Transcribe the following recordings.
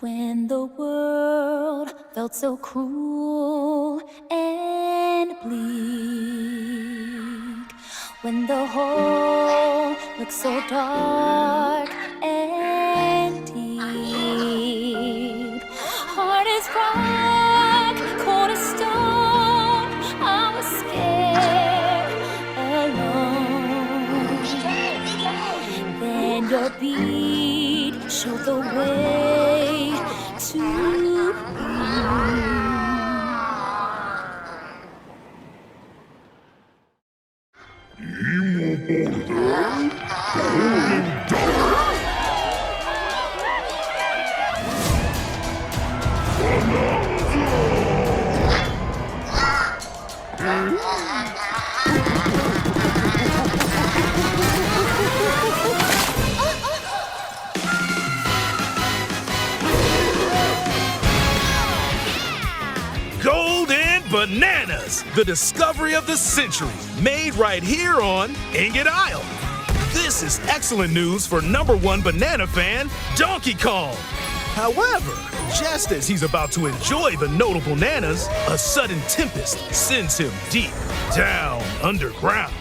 When the world felt so cruel and bleak, when the hole looked so dark and deep, hard as rock, cold as stone, I was scared alone. Then your beat showed the way to you. Golden Bananas, the discovery of the century, made right here on Ingot Isle. This is excellent news for #1 banana fan, Donkey Kong. However, just as he's about to enjoy the notable bananas, a sudden tempest sends him deep down underground.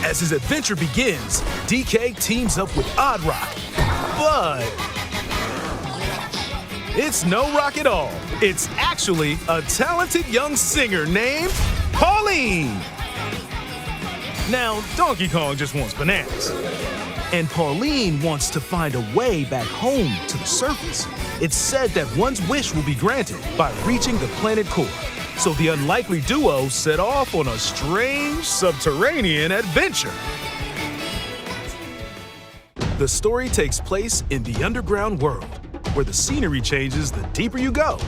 As his adventure begins, DK teams up with Odd Rock, but it's no rock at all. It's actually a talented young singer named Pauline. Now, Donkey Kong just wants bananas. And Pauline wants to find a way back home to the surface. It's said that one's wish will be granted by reaching the planet core. So the unlikely duo set off on a strange subterranean adventure. The story takes place in the underground world, where the scenery changes the deeper you go.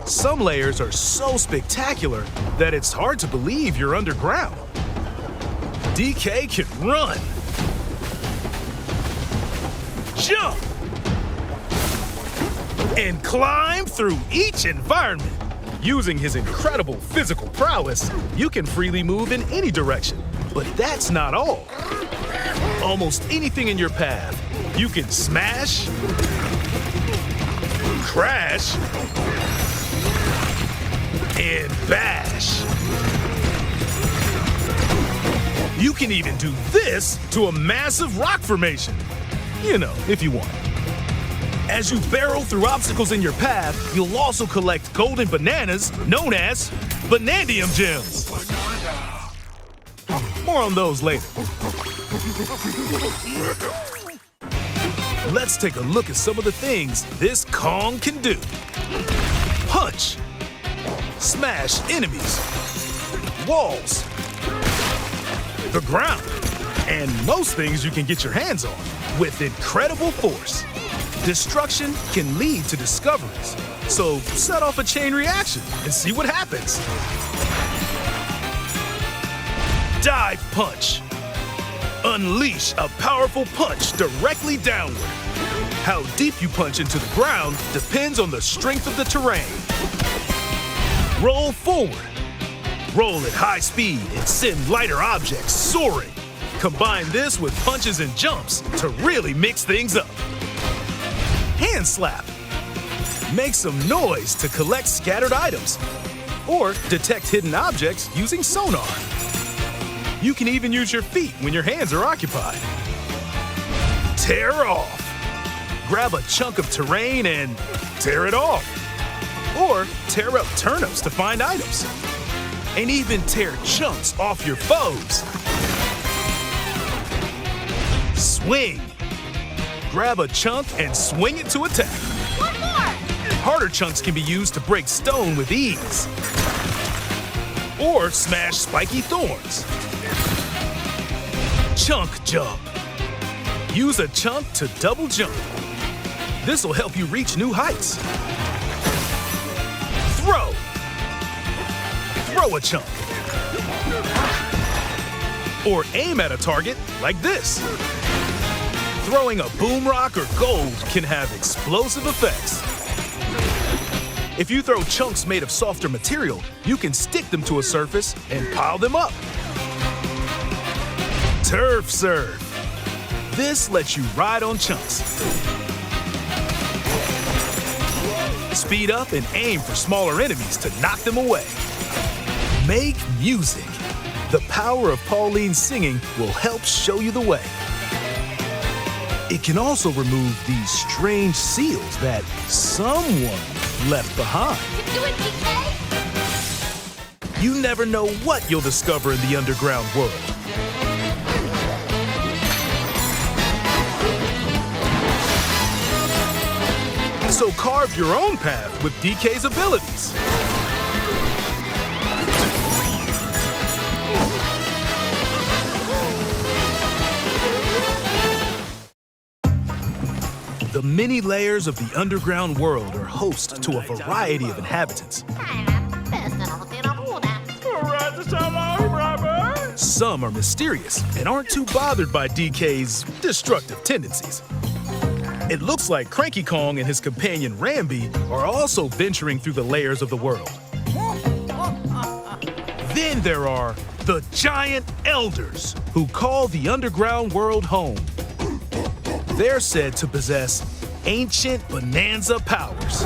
Some layers are so spectacular that it's hard to believe you're underground. DK can run, jump, and climb through each environment. Using his incredible physical prowess, you can freely move in any direction. But that's not all. Almost anything in your path, you can smash, crash, and bash. You can even do this to a massive rock formation. You know, if you want. As you barrel through obstacles in your path, you'll also collect golden bananas known as Banandium gems. More on those later. Let's take a look at some of the things this Kong can do. Punch. Smash enemies. Walls. The ground. And most things you can get your hands on with incredible force. Destruction can lead to discoveries. So set off a chain reaction and see what happens. Dive punch. Unleash a powerful punch directly downward. How deep you punch into the ground depends on the strength of the terrain. Roll forward. Roll at high speed and send lighter objects soaring. Combine this with punches and jumps to really mix things up. Hand slap. Make some noise to collect scattered items. Or detect hidden objects using sonar. You can even use your feet when your hands are occupied. Tear off. Grab a chunk of terrain and tear it off. Or tear up turnips to find items. And even tear chunks off your foes. Swing. Grab a chunk and swing it to attack. One more! Harder chunks can be used to break stone with ease. Or smash spiky thorns. Chunk jump. Use a chunk to double jump. This will help you reach new heights. Throw. Throw a chunk. Or aim at a target like this. Throwing a boom rock or gold can have explosive effects. If you throw chunks made of softer material, you can stick them to a surface and pile them up. Turf serve. This lets you ride on chunks, speed up, and aim for smaller enemies to knock them away. Make music. The power of Pauline's singing will help show you the way. It can also remove these strange seals that someone left behind. Do it, DK! You never know what you'll discover in the underground world. So carve your own path with DK's abilities. The many layers of the underground world are host to a variety of inhabitants. Some are mysterious and aren't too bothered by DK's destructive tendencies. It looks like Cranky Kong and his companion Rambi are also venturing through the layers of the world. Then there are the Giant Elders, who call the underground world home. They're said to possess ancient Bananza powers.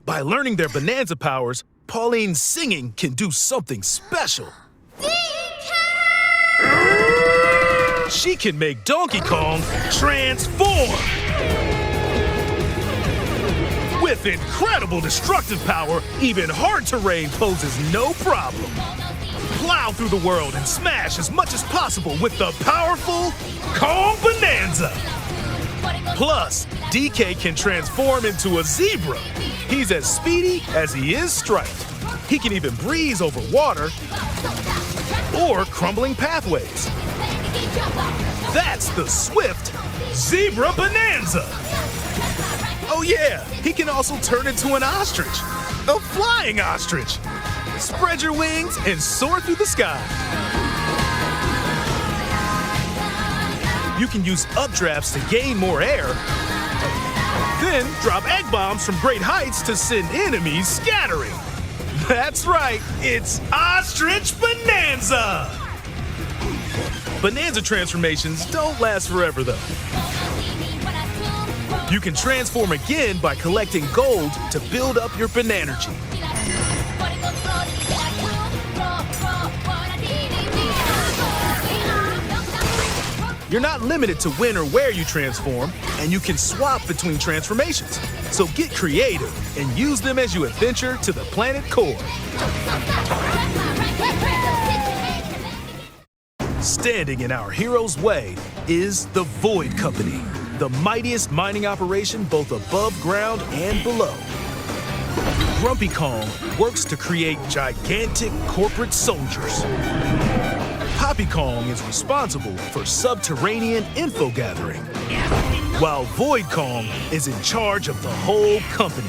By learning their Bananza powers, Pauline's singing can do something special. She can make Donkey Kong transform! With incredible destructive power, even hard terrain poses no problem. Plow through the world and smash as much as possible with the powerful Kong Bananza! Plus, DK can transform into a zebra. He's as speedy as he is striped. He can even breeze over water or crumbling pathways. That's the swift Zebra Bananza! Oh yeah, he can also turn into an ostrich, a flying ostrich. Spread your wings and soar through the sky. You can use updrafts to gain more air, then drop egg bombs from great heights to send enemies scattering. That's right, it's Ostrich Bananza! Bananza transformations don't last forever, though. You can transform again by collecting gold to build up your Bananergy. You're not limited to when or where you transform, and you can swap between transformations. So get creative and use them as you adventure to the planet core. Standing in our hero's way is the Void Company, the mightiest mining operation both above ground and below. Grumpy Kong works to create gigantic corporate soldiers. Poppy Kong is responsible for subterranean info gathering, while Void Kong is in charge of the whole company.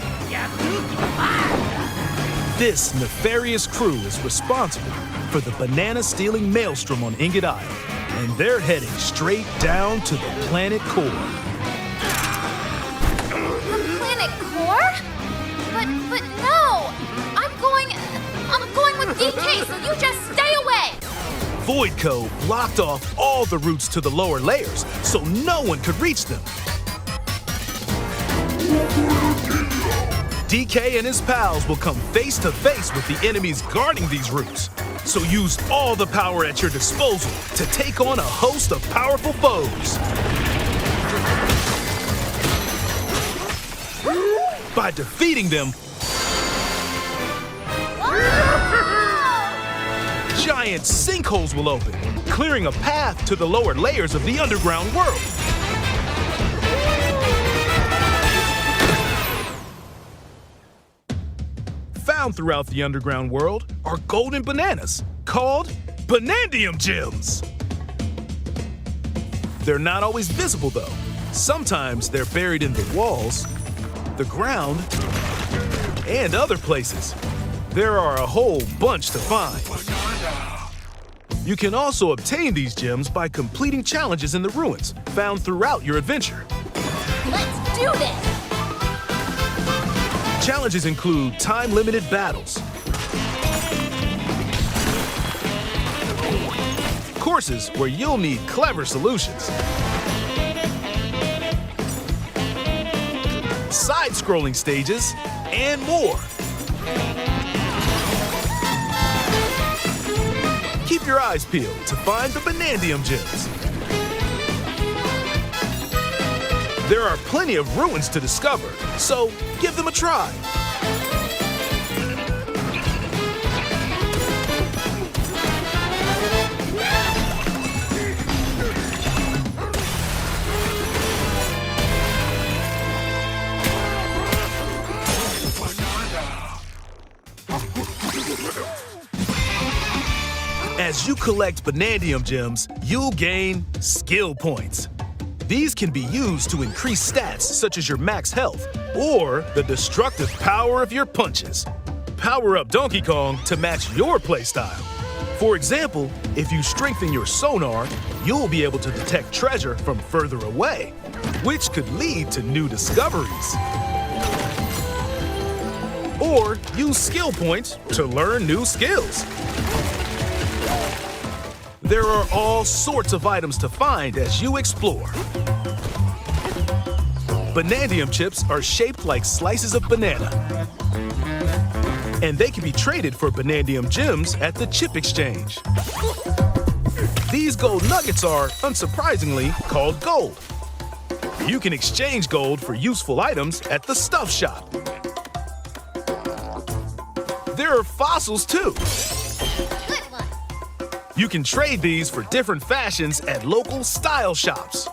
This nefarious crew is responsible for the banana-stealing maelstrom on Ingot Isle, and they're heading straight down to the planet core. The planet core? But no! I'm going with DK, so you just stay away! Voidco blocked off all the routes to the lower layers, so no one could reach them. DK and his pals will come face to face with the enemies guarding these routes. So use all the power at your disposal to take on a host of powerful foes. By defeating them, giant sinkholes will open, clearing a path to the lower layers of the underground world. Found throughout the underground world are golden bananas called Banandium Gems. They're not always visible though. Sometimes they're buried in the walls, the ground, and other places. There are a whole bunch to find. You can also obtain these gems by completing challenges in the ruins found throughout your adventure. Let's do this! Challenges include time-limited battles, Courses where you'll need clever solutions. Side-scrolling stages, and more. Keep your eyes peeled to find the Banandium gems. There are plenty of ruins to discover, so give them a try. As you collect Banandium gems, you'll gain skill points. These can be used to increase stats such as your max health or the destructive power of your punches. Power up Donkey Kong to match your playstyle. For example, if you strengthen your sonar, you'll be able to detect treasure from further away, which could lead to new discoveries. Or use skill points to learn new skills. There are all sorts of items to find as you explore. Banandium chips are shaped like slices of banana. And they can be traded for Banandium gems at the chip exchange. These gold nuggets are, unsurprisingly, called gold. You can exchange gold for useful items at the stuff shop. There are fossils too. You can trade these for different fashions at local style shops.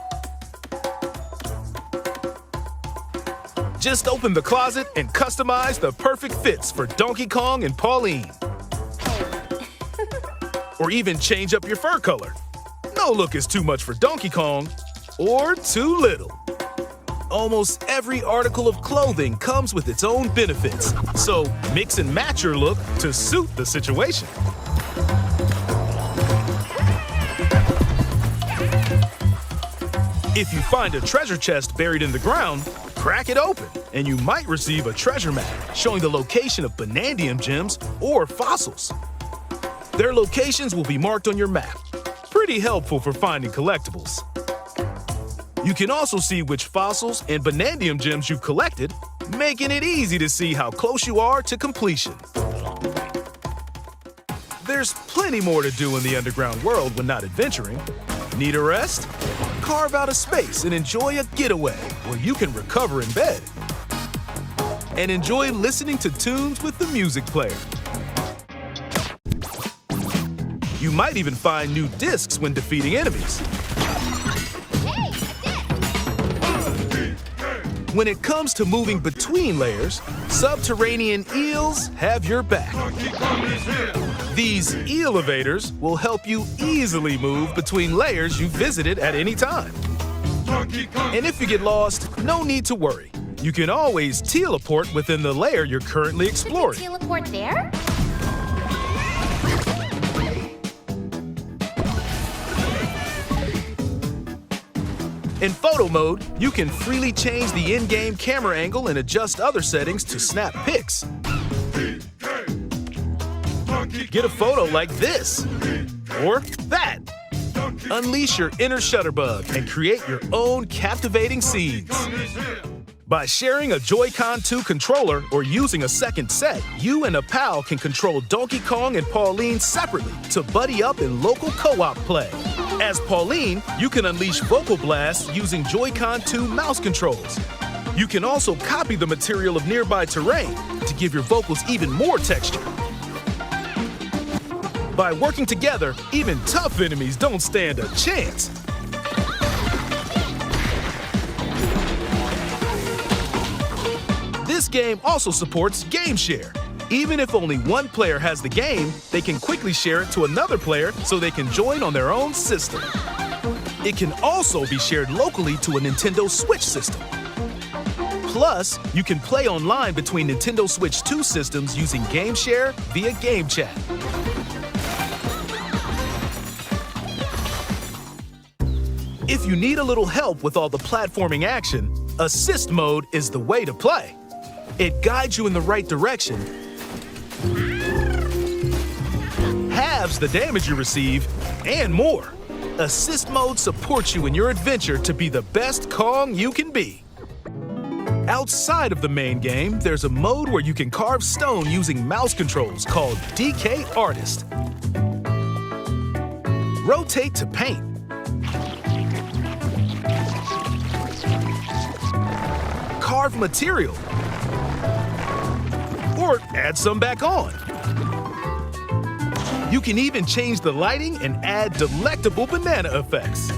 Just open the closet and customize the perfect fits for Donkey Kong and Pauline. Or even change up your fur color. No look is too much for Donkey Kong, or too little. Almost every article of clothing comes with its own benefits, so mix and match your look to suit the situation. If you find a treasure chest buried in the ground, crack it open, and you might receive a treasure map showing the location of Banandium gems or fossils. Their locations will be marked on your map. Pretty helpful for finding collectibles. You can also see which fossils and Banandium gems you've collected, making it easy to see how close you are to completion. There's plenty more to do in the underground world when not adventuring. Need a rest? Carve out a space and enjoy a getaway where you can recover in bed. And enjoy listening to tunes with the music player. You might even find new discs when defeating enemies. When it comes to moving between layers, subterranean eels have your back. These elevators will help you easily move between layers you visited at any time. And if you get lost, no need to worry. You can always teleport within the layer you're currently exploring. Teleport there? In photo mode, you can freely change the in-game camera angle and adjust other settings to snap pics. Get a photo like this, or that. Unleash your inner shutterbug and create your own captivating scenes. By sharing a Joy-Con 2 controller or using a second set, you and a pal can control Donkey Kong and Pauline separately to buddy up in local co-op play. As Pauline, you can unleash vocal blasts using Joy-Con 2 mouse controls. You can also copy the material of nearby terrain to give your vocals even more texture. By working together, even tough enemies don't stand a chance. This game also supports Game Share. Even if only one player has the game, they can quickly share it to another player so they can join on their own system. It can also be shared locally to a Nintendo Switch system. Plus, you can play online between Nintendo Switch 2 systems using Game Share via Game Chat. If you need a little help with all the platforming action, Assist Mode is the way to play. It guides you in the right direction, halves halves the damage you receive, and more. Assist mode supports you in your adventure to be the best Kong you can be. Outside of the main game, there's a mode where you can carve stone using mouse controls called DK Artist. Rotate to paint. Carve material. Or add some back on. You can even change the lighting and add delectable banana effects.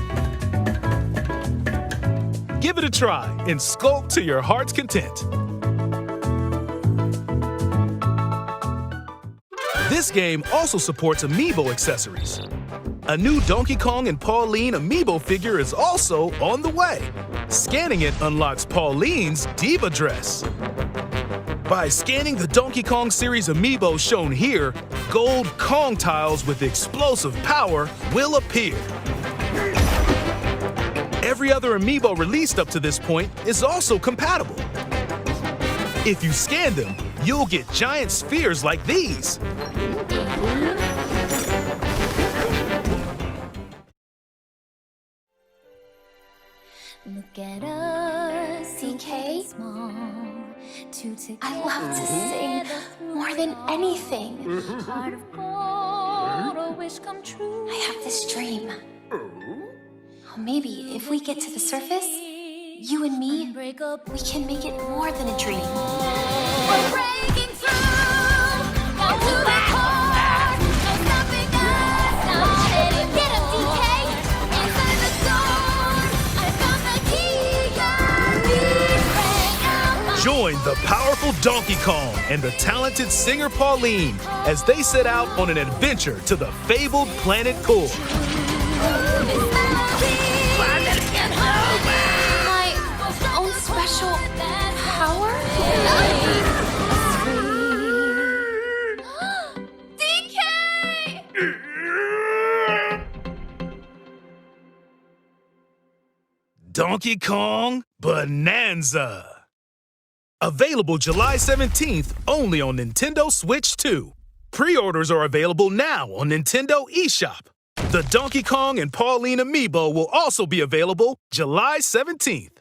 Give it a try and sculpt to your heart's content. This game also supports amiibo accessories. A new Donkey Kong and Pauline amiibo figure is also on the way. Scanning it unlocks Pauline's diva dress. By scanning the Donkey Kong series amiibo shown here, gold Kong tiles with explosive power will appear. Every other amiibo released up to this point is also compatible. If you scan them, you'll get giant spheres like these. Look at us, DK? small. I love to sing more than anything. Heart of gold, a wish come true. I have this dream. Oh, maybe if we get to the surface, you and me, we can make it more than a dream. We're breaking through, down to the core. No stopping us, not anymore. Get him, DK! Inside the door, I found the key. I need right now. Join the powerful Donkey Kong and the talented singer Pauline as they set out on an adventure to the fabled planet core. My own special power? DK! Donkey Kong Bananza. Available July 17th only on Nintendo Switch 2. Pre-orders are available now on Nintendo eShop. The Donkey Kong and Pauline amiibo will also be available July 17th.